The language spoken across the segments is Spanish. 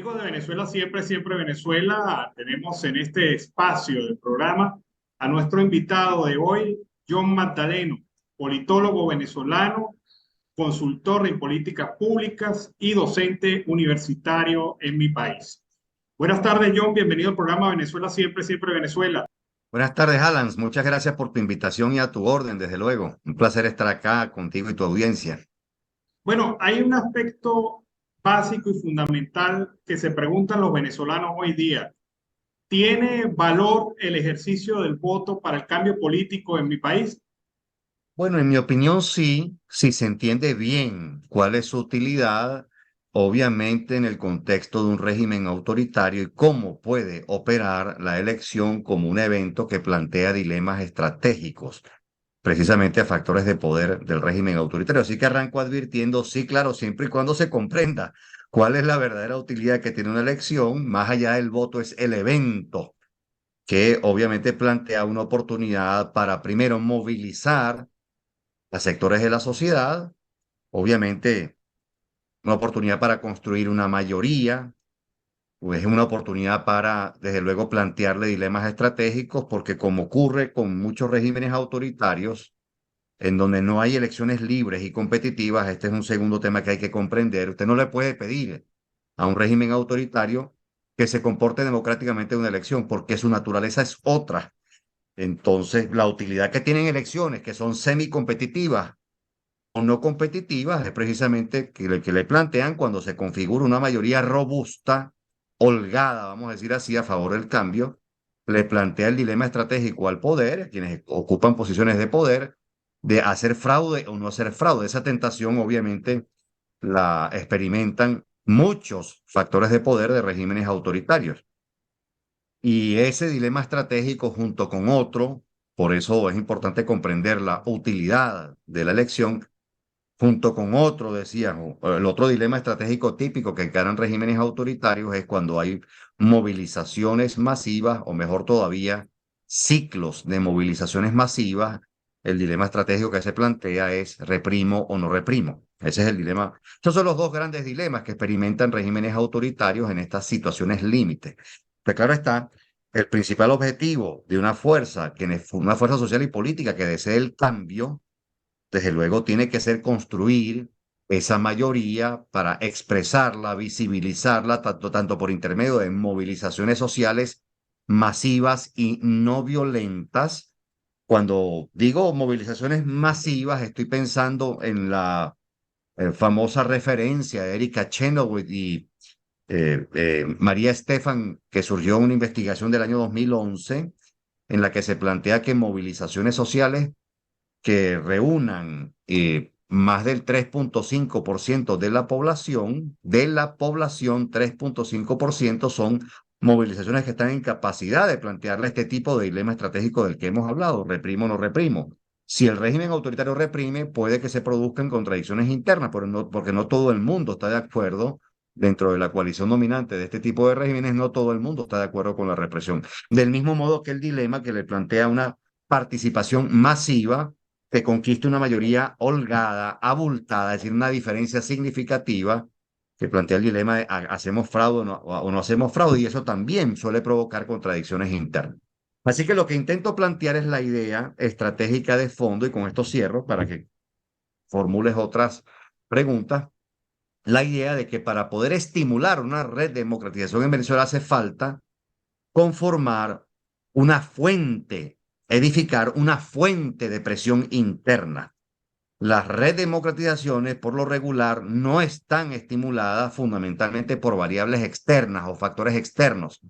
Amigos de Venezuela, siempre, siempre Venezuela, tenemos en este espacio del programa a nuestro invitado de hoy, John Magdaleno, politólogo venezolano, consultor en políticas públicas y docente universitario en mi país. Buenas tardes, John, bienvenido al programa Venezuela, siempre, siempre Venezuela. Buenas tardes, Alan. Muchas gracias por tu invitación y a tu orden, desde luego. Un placer estar acá contigo y tu audiencia. Bueno, hay un aspecto básico y fundamental que se preguntan los venezolanos hoy día. ¿Tiene valor el ejercicio del voto para el cambio político en mi país? Bueno, en mi opinión, sí, si se entiende bien cuál es su utilidad, obviamente en el contexto de un régimen autoritario y cómo puede operar la elección como un evento que plantea dilemas estratégicos, precisamente a factores de poder del régimen autoritario. Así que arranco advirtiendo, sí, claro, siempre y cuando se comprenda cuál es la verdadera utilidad que tiene una elección, más allá del voto es el evento que obviamente plantea una oportunidad para primero movilizar a sectores de la sociedad, obviamente una oportunidad para construir una mayoría, pues es una oportunidad para, desde luego, plantearle dilemas estratégicos, porque como ocurre con muchos regímenes autoritarios, en donde no hay elecciones libres y competitivas, este es un segundo tema que hay que comprender. Usted no le puede pedir a un régimen autoritario que se comporte democráticamente en una elección, porque su naturaleza es otra. Entonces, la utilidad que tienen elecciones que son semicompetitivas o no competitivas es precisamente que le plantean cuando se configura una mayoría robusta, holgada, vamos a decir así, a favor del cambio, le plantea el dilema estratégico al poder, a quienes ocupan posiciones de poder, de hacer fraude o no hacer fraude. Esa tentación, obviamente, la experimentan muchos factores de poder de regímenes autoritarios. Y ese dilema estratégico junto con otro, por eso es importante comprender la utilidad de la elección, junto con otro, decíamos, el otro dilema estratégico típico que encaran regímenes autoritarios es cuando hay movilizaciones masivas, o mejor todavía, ciclos de movilizaciones masivas. El dilema estratégico que se plantea es reprimo o no reprimo. Ese es el dilema. Estos son los dos grandes dilemas que experimentan regímenes autoritarios en estas situaciones límite. Pero claro está, el principal objetivo de una fuerza social y política que desee el cambio, desde luego tiene que ser construir esa mayoría para expresarla, visibilizarla, tanto por intermedio de movilizaciones sociales masivas y no violentas. Cuando digo movilizaciones masivas, estoy pensando en la famosa referencia de Erika Chenoweth y María Estefan, que surgió en una investigación del año 2011, en la que se plantea que movilizaciones sociales que reúnan más del 3,5% de la población 3,5% son movilizaciones que están en capacidad de plantearle este tipo de dilema estratégico del que hemos hablado, reprimo o no reprimo. Si el régimen autoritario reprime, puede que se produzcan contradicciones internas, pero no, porque no todo el mundo está de acuerdo dentro de la coalición dominante de este tipo de regímenes, no todo el mundo está de acuerdo con la represión. Del mismo modo que el dilema que le plantea una participación masiva que conquiste una mayoría holgada, abultada, es decir, una diferencia significativa que plantea el dilema de hacemos fraude o no hacemos fraude, y eso también suele provocar contradicciones internas. Así que lo que intento plantear es la idea estratégica de fondo, y con esto cierro para que formules otras preguntas, la idea de que para poder estimular una red de democratización en Venezuela hace falta conformar una fuente, edificar una fuente de presión interna. Las redemocratizaciones, por lo regular, no están estimuladas fundamentalmente por variables externas o factores externos.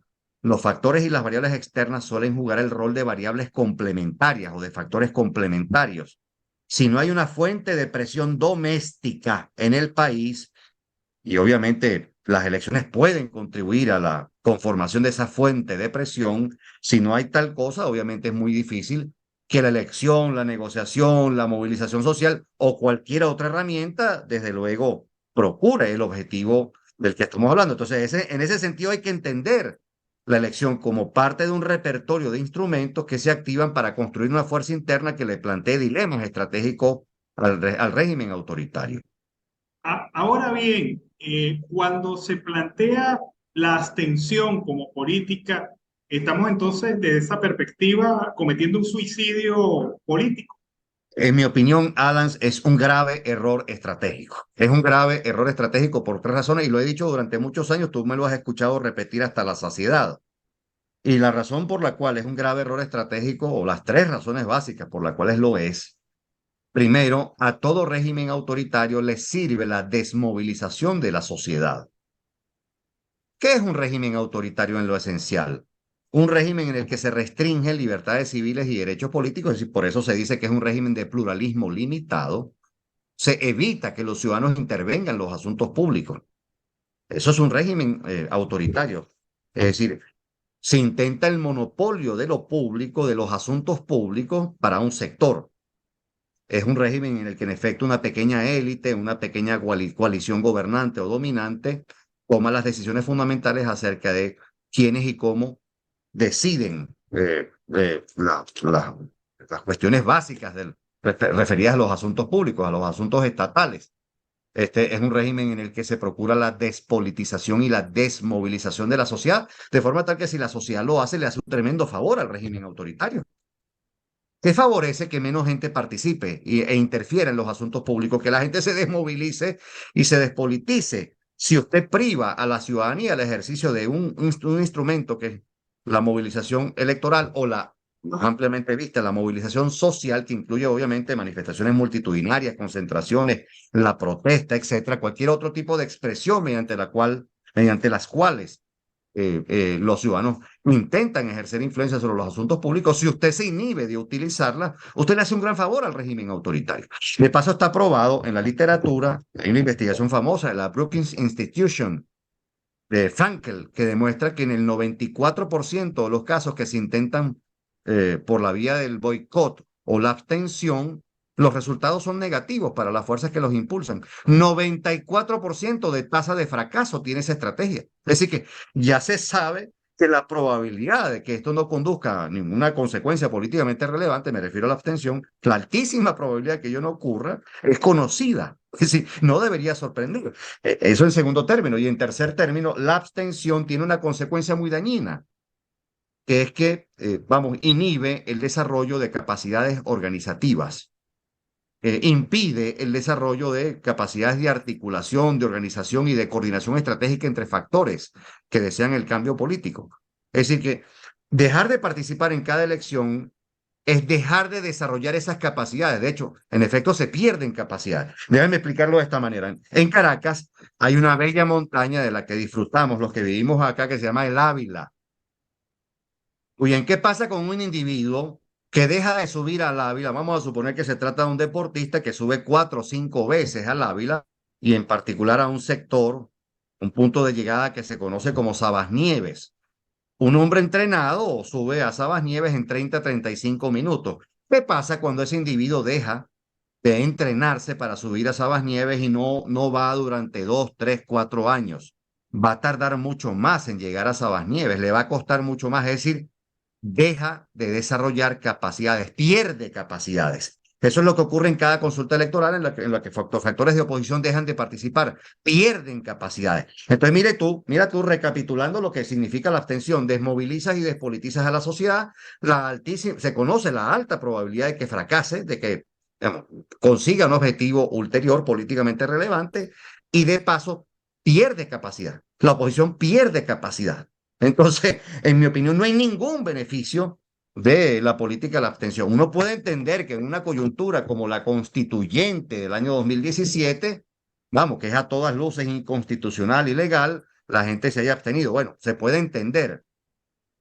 Los factores y las variables externas suelen jugar el rol de variables complementarias o de factores complementarios. Si no hay una fuente de presión doméstica en el país, y obviamente las elecciones pueden contribuir a la conformación de esa fuente de presión, si no hay tal cosa, obviamente es muy difícil que la elección, la negociación, la movilización social o cualquier otra herramienta, desde luego, procure el objetivo del que estamos hablando. Entonces, en ese sentido hay que entender la elección como parte de un repertorio de instrumentos que se activan para construir una fuerza interna que le plantee dilemas estratégicos al régimen autoritario. Ahora bien, cuando se plantea la abstención como política, estamos entonces desde esa perspectiva cometiendo un suicidio político. En mi opinión, Adams, es un grave error estratégico. Es un grave error estratégico por tres razones y lo he dicho durante muchos años, tú me lo has escuchado repetir hasta la saciedad. Y la razón por la cual es un grave error estratégico, o las tres razones básicas por las cuales lo es, primero, a todo régimen autoritario le sirve la desmovilización de la sociedad. ¿Qué es un régimen autoritario en lo esencial? Un régimen en el que se restringen libertades civiles y derechos políticos, es decir, por eso se dice que es un régimen de pluralismo limitado. Se evita que los ciudadanos intervengan en los asuntos públicos. Eso es un régimen autoritario. Es decir, se intenta el monopolio de lo público, de los asuntos públicos para un sector. Es un régimen en el que en efecto una pequeña élite, una pequeña coalición gobernante o dominante toma las decisiones fundamentales acerca de quiénes y cómo deciden las cuestiones básicas referidas a los asuntos públicos, a los asuntos estatales. Este es un régimen en el que se procura la despolitización y la desmovilización de la sociedad, de forma tal que si la sociedad lo hace, le hace un tremendo favor al régimen autoritario, que favorece que menos gente participe e interfiera en los asuntos públicos, que la gente se desmovilice y se despolitice. Si usted priva a la ciudadanía el ejercicio de un instrumento que es la movilización electoral o la más ampliamente vista, la movilización social, que incluye obviamente manifestaciones multitudinarias, concentraciones, la protesta, etcétera, cualquier otro tipo de expresión mediante las cuales los ciudadanos intentan ejercer influencia sobre los asuntos públicos, si usted se inhibe de utilizarla, usted le hace un gran favor al régimen autoritario. De paso, está probado en la literatura, hay una investigación famosa de la Brookings Institution de Frankel, que demuestra que en el 94% de los casos que se intentan por la vía del boicot o la abstención, los resultados son negativos para las fuerzas que los impulsan. 94% de tasa de fracaso tiene esa estrategia. Es decir, que ya se sabe que la probabilidad de que esto no conduzca a ninguna consecuencia políticamente relevante, me refiero a la abstención, la altísima probabilidad de que ello no ocurra, es conocida. Es decir, no debería sorprender. Eso en segundo término. Y en tercer término, la abstención tiene una consecuencia muy dañina, que es que, inhibe el desarrollo de capacidades organizativas, impide el desarrollo de capacidades de articulación, de organización y de coordinación estratégica entre factores que desean el cambio político. Es decir, que dejar de participar en cada elección es dejar de desarrollar esas capacidades. De hecho, en efecto, se pierden capacidades. Déjenme explicarlo de esta manera. En Caracas hay una bella montaña de la que disfrutamos los que vivimos acá, que se llama el Ávila. Muy bien, ¿qué pasa con un individuo que deja de subir al Ávila? Vamos a suponer que se trata de un deportista que sube 4 o 5 veces al Ávila y en particular a un sector, un punto de llegada que se conoce como Sabasnieves. Un hombre entrenado sube a Sabasnieves en 30-35 minutos. ¿Qué pasa cuando ese individuo deja de entrenarse para subir a Sabasnieves y no va durante 2, 3, 4 años? Va a tardar mucho más en llegar a Sabasnieves, le va a costar mucho más, es decir, deja de desarrollar capacidades, pierde capacidades. Eso es lo que ocurre en cada consulta electoral en la que factores de oposición dejan de participar, pierden capacidades. Entonces, mira tú recapitulando lo que significa la abstención, desmovilizas y despolitizas a la sociedad, se conoce la alta probabilidad de que fracase, de que digamos, consiga un objetivo ulterior políticamente relevante y de paso pierde capacidad. La oposición pierde capacidad. Entonces, en mi opinión, no hay ningún beneficio de la política de la abstención. Uno puede entender que en una coyuntura como la constituyente del año 2017, vamos, que es a todas luces inconstitucional y legal, la gente se haya abstenido. Bueno, se puede entender,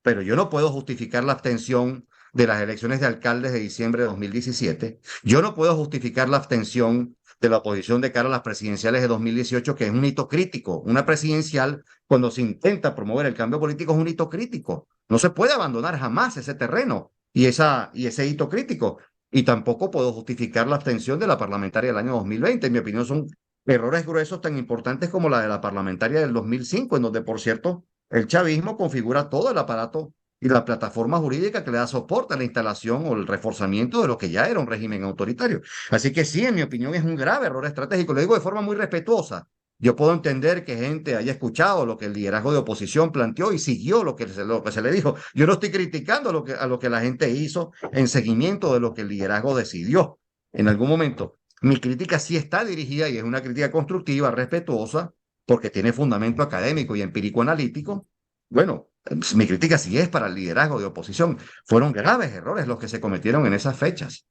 pero yo no puedo justificar la abstención de las elecciones de alcaldes de diciembre de 2017. Yo no puedo justificar la abstención de la oposición de cara a las presidenciales de 2018, que es un hito crítico. Una presidencial, cuando se intenta promover el cambio político, es un hito crítico. No se puede abandonar jamás ese terreno y ese hito crítico. Y tampoco puedo justificar la abstención de la parlamentaria del año 2020. En mi opinión, son errores gruesos tan importantes como la de la parlamentaria del 2005, en donde, por cierto, el chavismo configura todo el aparato y la plataforma jurídica que le da soporte a la instalación o el reforzamiento de lo que ya era un régimen autoritario. Así que sí, en mi opinión, es un grave error estratégico. Lo digo de forma muy respetuosa, Yo puedo entender que gente haya escuchado lo que el liderazgo de oposición planteó y siguió lo que se le dijo. Yo no estoy criticando a lo que la gente hizo en seguimiento de lo que el liderazgo decidió en algún momento. Mi crítica sí está dirigida y es una crítica constructiva, respetuosa, porque tiene fundamento académico y empírico analítico. Bueno, mi crítica sí es para el liderazgo de oposición. Fueron graves errores los que se cometieron en esas fechas.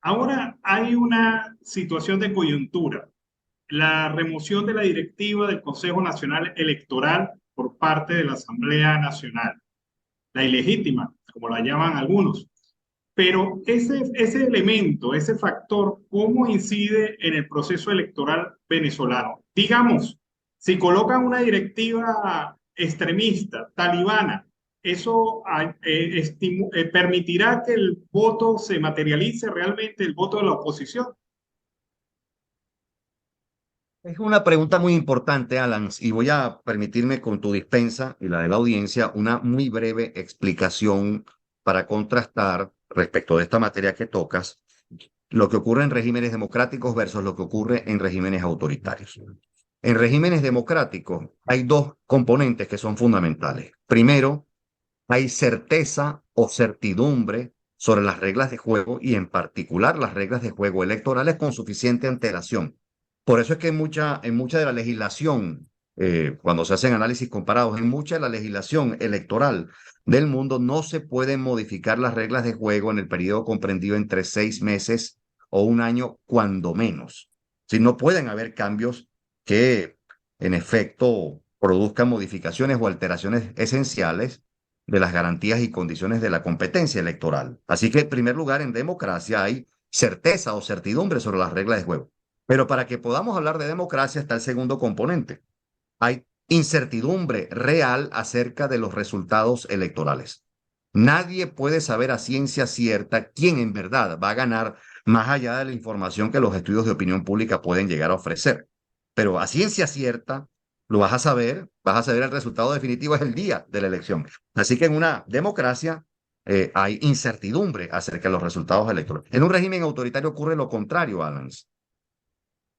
Ahora hay una situación de coyuntura. La remoción de la directiva del Consejo Nacional Electoral por parte de la Asamblea Nacional, la ilegítima, como la llaman algunos. Pero ese elemento, ese factor, ¿cómo incide en el proceso electoral venezolano? Digamos, si colocan una directiva extremista, talibana, ¿eso permitirá que el voto se materialice realmente, el voto de la oposición? Es una pregunta muy importante, Alan, y voy a permitirme con tu dispensa y la de la audiencia una muy breve explicación para contrastar respecto de esta materia que tocas, lo que ocurre en regímenes democráticos versus lo que ocurre en regímenes autoritarios. En regímenes democráticos hay dos componentes que son fundamentales. Primero, hay certeza o certidumbre sobre las reglas de juego y en particular las reglas de juego electorales con suficiente antelación. Por eso es que en mucha de la legislación, cuando se hacen análisis comparados, en mucha de la legislación electoral del mundo no se pueden modificar las reglas de juego en el periodo comprendido entre 6 meses o un año, cuando menos. Si no pueden haber cambios que en efecto produzcan modificaciones o alteraciones esenciales de las garantías y condiciones de la competencia electoral. Así que, en primer lugar, en democracia hay certeza o certidumbre sobre las reglas de juego. Pero para que podamos hablar de democracia está el segundo componente. Hay incertidumbre real acerca de los resultados electorales. Nadie puede saber a ciencia cierta quién en verdad va a ganar más allá de la información que los estudios de opinión pública pueden llegar a ofrecer. Pero a ciencia cierta lo vas a saber el resultado definitivo es el día de la elección. Así que en una democracia hay incertidumbre acerca de los resultados electorales. En un régimen autoritario ocurre lo contrario, Alan.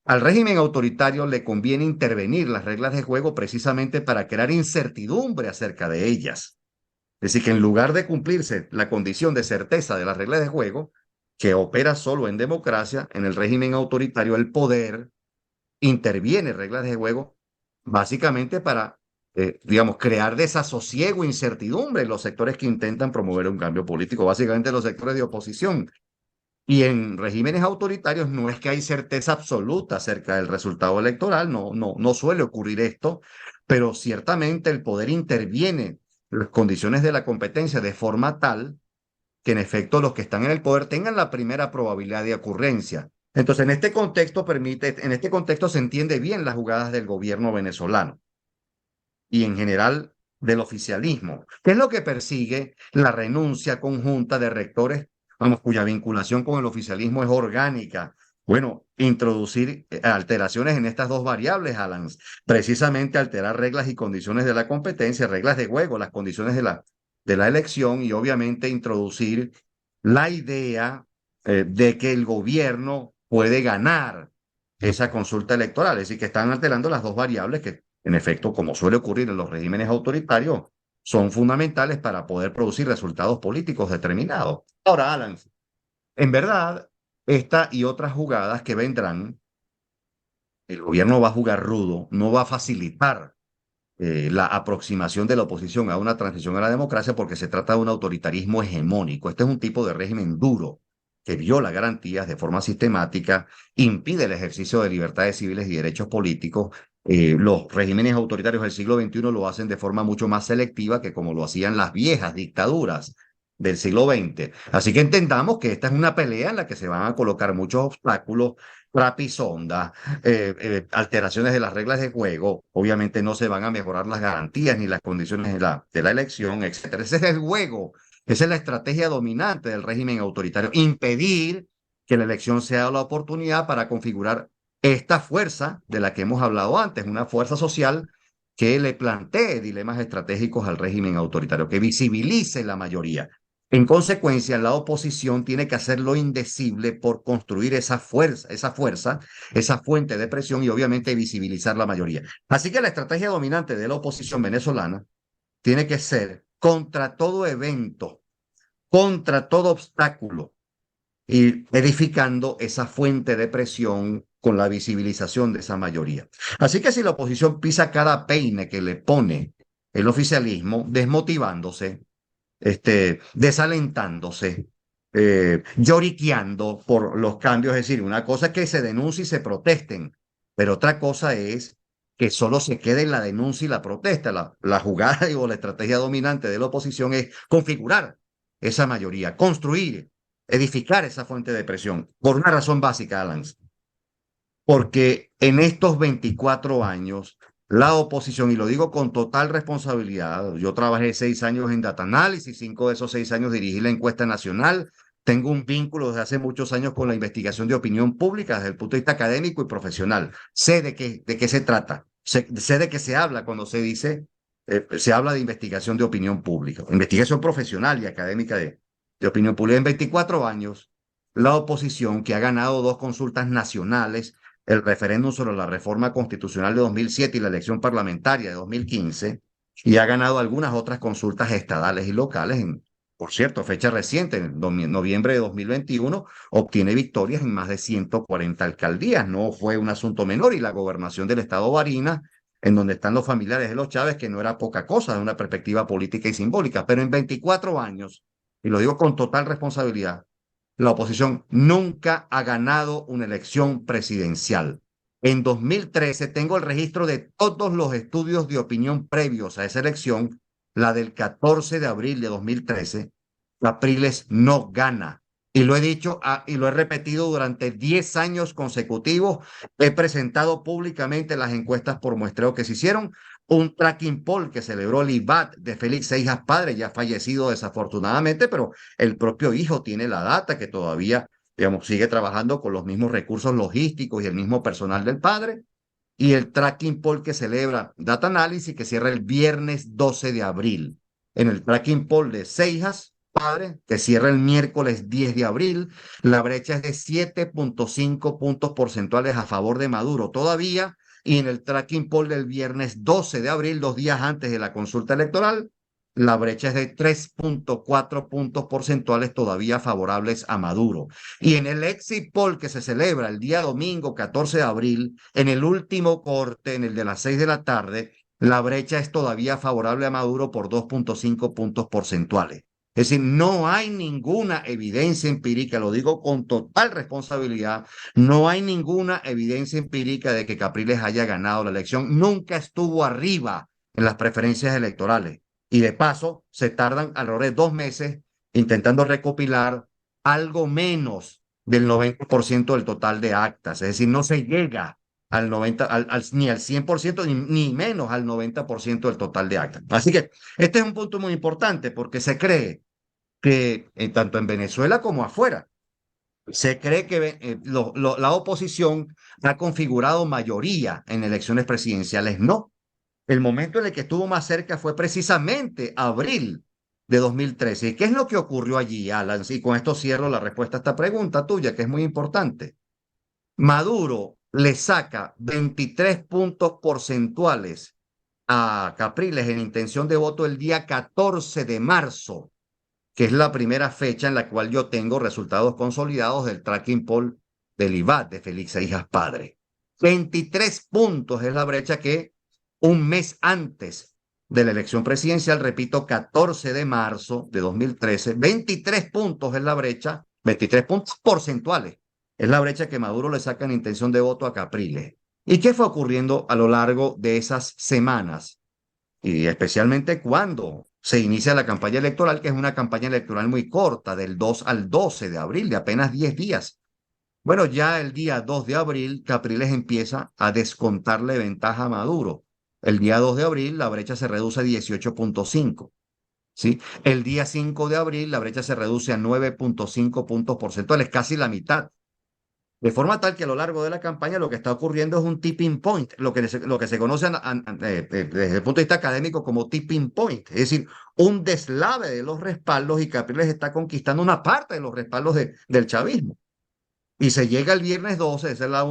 Al régimen autoritario le conviene intervenir las reglas de juego precisamente para crear incertidumbre acerca de ellas. Es decir, que en lugar de cumplirse la condición de certeza de las reglas de juego, que opera solo en democracia, en el régimen autoritario el poder interviene en reglas de juego básicamente para, digamos, crear desasosiego, incertidumbre en los sectores que intentan promover un cambio político, básicamente los sectores de oposición. Y en regímenes autoritarios no es que hay certeza absoluta acerca del resultado electoral, no suele ocurrir esto, pero ciertamente el poder interviene en las condiciones de la competencia de forma tal que en efecto los que están en el poder tengan la primera probabilidad de ocurrencia. Entonces, en este contexto se entiende bien las jugadas del gobierno venezolano y en general del oficialismo, que es lo que persigue la renuncia conjunta de rectores, vamos, cuya vinculación con el oficialismo es orgánica. Bueno, introducir alteraciones en estas dos variables, Alan, precisamente alterar reglas y condiciones de la competencia, reglas de juego, las condiciones de la elección y obviamente introducir la idea de que el gobierno puede ganar esa consulta electoral. Es decir, que están alterando las dos variables que, en efecto, como suele ocurrir en los regímenes autoritarios, son fundamentales para poder producir resultados políticos determinados. Ahora, Alan, en verdad, esta y otras jugadas que vendrán, el gobierno va a jugar rudo, no va a facilitar la aproximación de la oposición a una transición a la democracia porque se trata de un autoritarismo hegemónico. Este es un tipo de régimen duro que viola garantías de forma sistemática, impide el ejercicio de libertades civiles y derechos políticos. Los regímenes autoritarios del siglo XXI lo hacen de forma mucho más selectiva que como lo hacían las viejas dictaduras del siglo XX. Así que entendamos que esta es una pelea en la que se van a colocar muchos obstáculos, trapisondas, alteraciones de las reglas de juego. Obviamente no se van a mejorar las garantías ni las condiciones de la elección, etcétera. Ese es el juego, esa es la estrategia dominante del régimen autoritario, impedir que la elección sea la oportunidad para configurar esta fuerza de la que hemos hablado antes, una fuerza social que le plantee dilemas estratégicos al régimen autoritario, que visibilice la mayoría. En consecuencia, la oposición tiene que hacer lo indecible por construir esa fuente de presión y obviamente visibilizar la mayoría. Así que la estrategia dominante de la oposición venezolana tiene que ser contra todo evento, contra todo obstáculo, y edificando esa fuente de presión con la visibilización de esa mayoría. Así que si la oposición pisa cada peine que le pone el oficialismo, desmotivándose, desalentándose, lloriqueando por los cambios. Es decir, una cosa es que se denuncie y se protesten, pero otra cosa es que solo se quede en la denuncia y la protesta. La jugada o la estrategia dominante de la oposición es configurar esa mayoría, construir, edificar esa fuente de presión, por una razón básica, Alan, porque en estos 24 años, la oposición, y lo digo con total responsabilidad, yo trabajé 6 años en Data Analysis, 5 de esos 6 años dirigí la encuesta nacional, tengo un vínculo desde hace muchos años con la investigación de opinión pública desde el punto de vista académico y profesional. Sé de qué se trata, sé de qué se habla cuando se habla de investigación de opinión pública, investigación profesional y académica de opinión pública. En 24 años, la oposición, que ha ganado 2 consultas nacionales, el referéndum sobre la reforma constitucional de 2007 y la elección parlamentaria de 2015, y ha ganado algunas otras consultas estadales y locales. Por cierto, fecha reciente, en noviembre de 2021, obtiene victorias en más de 140 alcaldías. No fue un asunto menor, y la gobernación del estado Barinas, en donde están los familiares de los Chávez, que no era poca cosa de una perspectiva política y simbólica, pero en 24 años, y lo digo con total responsabilidad, la oposición nunca ha ganado una elección presidencial. En 2013 tengo el registro de todos los estudios de opinión previos a esa elección, la del 14 de abril de 2013. Capriles no gana. Y lo he dicho y lo he repetido durante 10 años consecutivos. He presentado públicamente las encuestas por muestreo que se hicieron. Un tracking poll que celebró el IBAT de Félix Seijas Padre, ya fallecido desafortunadamente, pero el propio hijo tiene la data, que todavía, digamos, sigue trabajando con los mismos recursos logísticos y el mismo personal del padre. Y el tracking poll que celebra Data Analysis, que cierra el viernes 12 de abril. En el tracking poll de Seijas Padre, que cierra el miércoles 10 de abril, la brecha es de 7.5 puntos porcentuales a favor de Maduro todavía. Y en el tracking poll del viernes 12 de abril, 2 días antes de la consulta electoral, la brecha es de 3.4 puntos porcentuales todavía favorables a Maduro. Y en el exit poll que se celebra el día domingo 14 de abril, en el último corte, en el de las 6 de la tarde, la brecha es todavía favorable a Maduro por 2.5 puntos porcentuales. Es decir, no hay ninguna evidencia empírica, lo digo con total responsabilidad, no hay ninguna evidencia empírica de que Capriles haya ganado la elección. Nunca estuvo arriba en las preferencias electorales. Y de paso, se tardan alrededor de 2 meses intentando recopilar algo menos del 90% del total de actas. Es decir, no se llega al 90, ni al 100%, ni menos al 90% del total de actas. Así que este es un punto muy importante, porque se cree que tanto en Venezuela como afuera, se cree que la oposición ha configurado mayoría en elecciones presidenciales. No, el momento en el que estuvo más cerca fue precisamente abril de 2013. ¿Y qué es lo que ocurrió allí, Alan? Y con esto cierro la respuesta a esta pregunta tuya, que es muy importante. Maduro le saca 23 puntos porcentuales a Capriles en intención de voto el día 14 de marzo, que es la primera fecha en la cual yo tengo resultados consolidados del tracking poll del IBAT de Félix Seijas Padre. 23 puntos es la brecha que un mes antes de la elección presidencial, repito, 14 de marzo de 2013, 23 puntos es la brecha, 23 puntos porcentuales, es la brecha que Maduro le saca en intención de voto a Capriles. ¿Y qué fue ocurriendo a lo largo de esas semanas? Y especialmente cuando se inicia la campaña electoral, que es una campaña electoral muy corta, del 2 al 12 de abril, de apenas 10 días. Bueno, ya el día 2 de abril, Capriles empieza a descontarle ventaja a Maduro. El día 2 de abril, la brecha se reduce a 18.5. ¿Sí? El día 5 de abril, la brecha se reduce a 9.5 puntos porcentuales, casi la mitad. De forma tal que a lo largo de la campaña lo que está ocurriendo es un tipping point, lo que se conoce desde el punto de vista académico como tipping point, es decir, un deslave de los respaldos y Capriles está conquistando una parte de los respaldos del chavismo. Y se llega el viernes 12, esa es la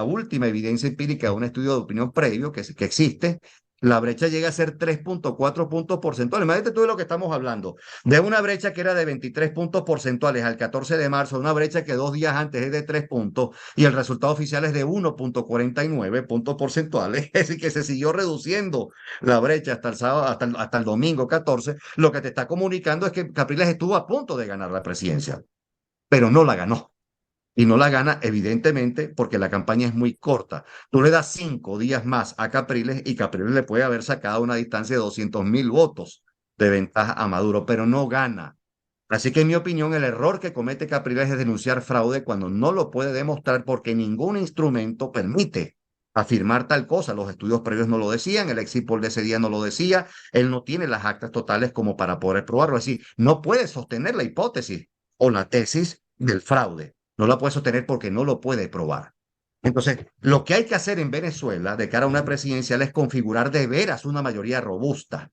última evidencia empírica de un estudio de opinión previo que existe. La brecha llega a ser 3,4 puntos porcentuales. Imagínate tú de lo que estamos hablando. De una brecha que era de 23 puntos porcentuales al 14 de marzo, una brecha que 2 días antes es de 3 puntos y el resultado oficial es de 1,49 puntos porcentuales. Es decir, que se siguió reduciendo la brecha hasta el sábado, hasta el domingo 14. Lo que te está comunicando es que Capriles estuvo a punto de ganar la presidencia, pero no la ganó. Y no la gana, evidentemente, porque la campaña es muy corta. Tú le das 5 días más a Capriles y Capriles le puede haber sacado una distancia de 200.000 votos de ventaja a Maduro, pero no gana. Así que, en mi opinión, el error que comete Capriles es denunciar fraude cuando no lo puede demostrar porque ningún instrumento permite afirmar tal cosa. Los estudios previos no lo decían, el exit poll de ese día no lo decía, él no tiene las actas totales como para poder probarlo. Es decir, no puede sostener la hipótesis o la tesis del fraude. No la puede sostener porque no lo puede probar. Entonces, lo que hay que hacer en Venezuela de cara a una presidencial es configurar de veras una mayoría robusta.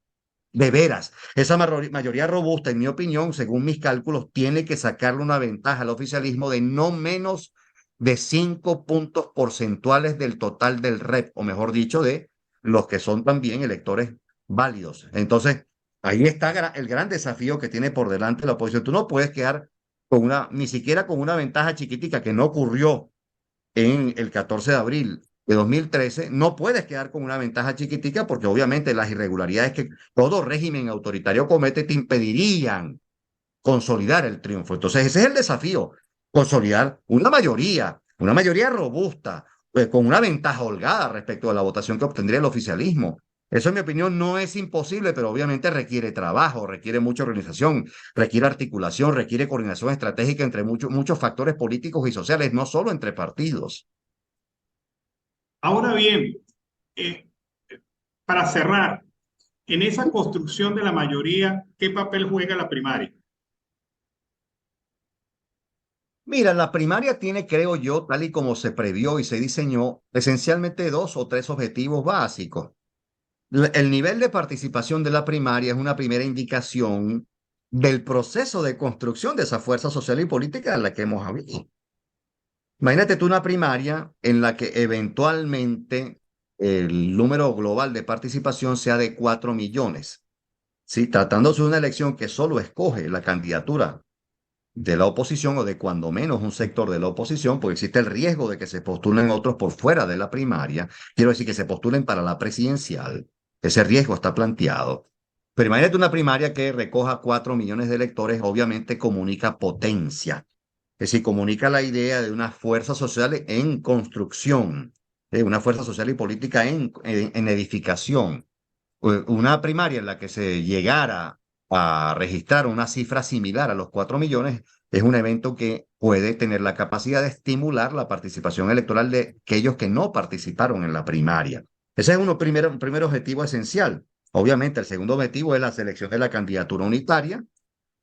De veras, esa mayoría robusta, en mi opinión, según mis cálculos, tiene que sacarle una ventaja al oficialismo de no menos de 5 puntos porcentuales del total del REP, o mejor dicho, de los que son también electores válidos. Entonces, ahí está el gran desafío que tiene por delante la oposición. Tú no puedes quedar ni siquiera con una ventaja chiquitica que no ocurrió en el 14 de abril de 2013, no puedes quedar con una ventaja chiquitica porque obviamente las irregularidades que todo régimen autoritario comete te impedirían consolidar el triunfo. Entonces ese es el desafío, consolidar una mayoría robusta, con una ventaja holgada respecto a la votación que obtendría el oficialismo. Eso, en mi opinión, no es imposible, pero obviamente requiere trabajo, requiere mucha organización, requiere articulación, requiere coordinación estratégica entre muchos factores políticos y sociales, no solo entre partidos. Ahora bien, eh, para cerrar, en esa construcción de la mayoría, ¿qué papel juega la primaria? Mira, la primaria tiene, creo yo, tal y como se previó y se diseñó, esencialmente 2 o 3 objetivos básicos. El nivel de participación de la primaria es una primera indicación del proceso de construcción de esa fuerza social y política de la que hemos hablado. Imagínate tú una primaria en la que eventualmente el número global de participación sea de 4 millones. ¿Sí? Tratándose de una elección que solo escoge la candidatura de la oposición o de cuando menos un sector de la oposición, porque existe el riesgo de que se postulen otros por fuera de la primaria, quiero decir que se postulen para la presidencial, ese riesgo está planteado. Pero imagínate una primaria que recoja 4 millones de electores, obviamente comunica potencia, es decir, comunica la idea de una fuerza social en construcción, una fuerza social y política en edificación. Una primaria en la que se llegara a registrar una cifra similar a los 4 millones es un evento que puede tener la capacidad de estimular la participación electoral de aquellos que no participaron en la primaria. Ese es un primer objetivo esencial. Obviamente, el segundo objetivo es la selección de la candidatura unitaria.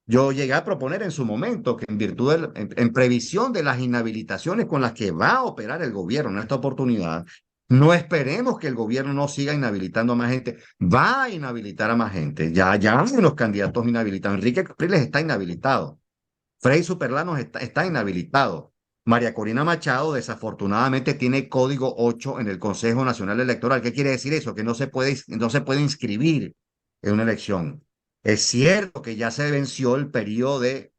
Yo llegué a proponer en su momento que en previsión de las inhabilitaciones con las que va a operar el gobierno en esta oportunidad, no esperemos que el gobierno no siga inhabilitando a más gente. Va a inhabilitar a más gente. Ya hay unos candidatos inhabilitados. Enrique Capriles está inhabilitado. Frei Superlanos está inhabilitado. María Corina Machado, desafortunadamente, tiene código 8 en el Consejo Nacional Electoral. ¿Qué quiere decir eso? Que no se puede inscribir en una elección. Es cierto que ya se venció el periodo de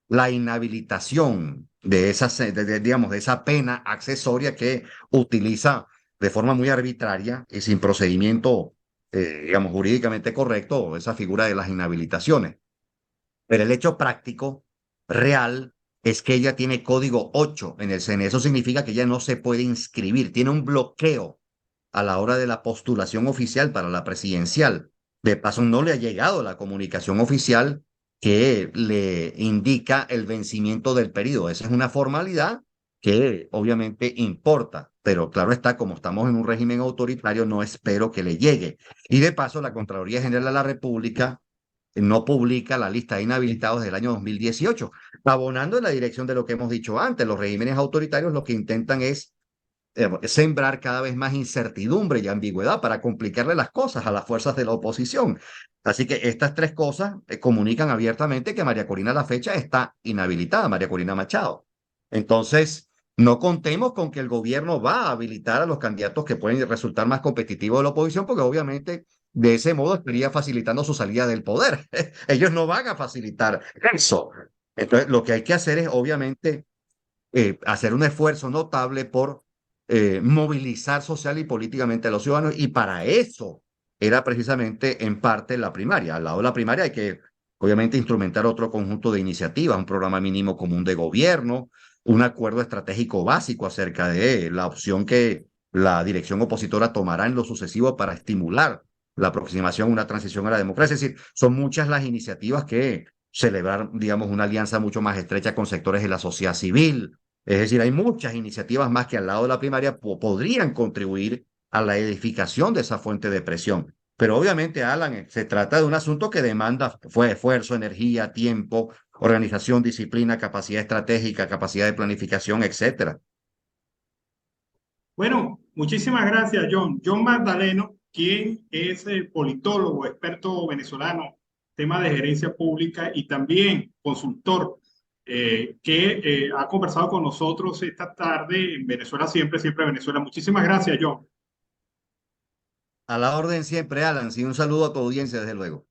la inhabilitación digamos, de esa pena accesoria que utiliza de forma muy arbitraria y sin procedimiento, digamos, jurídicamente correcto, esa figura de las inhabilitaciones. Pero el hecho práctico, real, es que ella tiene código 8 en el CNE. Eso significa que ella no se puede inscribir, tiene un bloqueo a la hora de la postulación oficial para la presidencial. De paso, no le ha llegado la comunicación oficial que le indica el vencimiento del periodo. Esa es una formalidad que obviamente importa, pero claro está, como estamos en un régimen autoritario, no espero que le llegue. Y de paso, la Contraloría General de la República no publica la lista de inhabilitados del año 2018. abonando en la dirección de lo que hemos dicho antes. Los regímenes autoritarios lo que intentan es sembrar cada vez más incertidumbre y ambigüedad para complicarle las cosas a las fuerzas de la oposición. Así que estas tres cosas comunican abiertamente que María Corina a la fecha está inhabilitada, María Corina Machado. Entonces, no contemos con que el gobierno va a habilitar a los candidatos que pueden resultar más competitivos de la oposición, porque obviamente de ese modo estaría facilitando su salida del poder. Ellos no van a facilitar eso. Entonces, lo que hay que hacer es, obviamente, hacer un esfuerzo notable por movilizar social y políticamente a los ciudadanos, y para eso era precisamente en parte la primaria. Al lado de la primaria hay que, obviamente, instrumentar otro conjunto de iniciativas, un programa mínimo común de gobierno, un acuerdo estratégico básico acerca de la opción que la dirección opositora tomará en lo sucesivo para estimular la aproximación a una transición a la democracia. Es decir, son muchas las iniciativas que celebrar, digamos, una alianza mucho más estrecha con sectores de la sociedad civil. Es decir, hay muchas iniciativas más que al lado de la primaria podrían contribuir a la edificación de esa fuente de presión. Pero obviamente, Alan, se trata de un asunto que demanda fue esfuerzo, energía, tiempo, organización, disciplina, capacidad estratégica, capacidad de planificación, etcétera. Bueno, muchísimas gracias, John. John Magdaleno, quien es politólogo, experto venezolano, tema de gerencia pública y también consultor, que ha conversado con nosotros esta tarde en Venezuela Siempre, Siempre Venezuela. Muchísimas gracias, John. A la orden siempre, Alan. Sí, un saludo a tu audiencia, desde luego.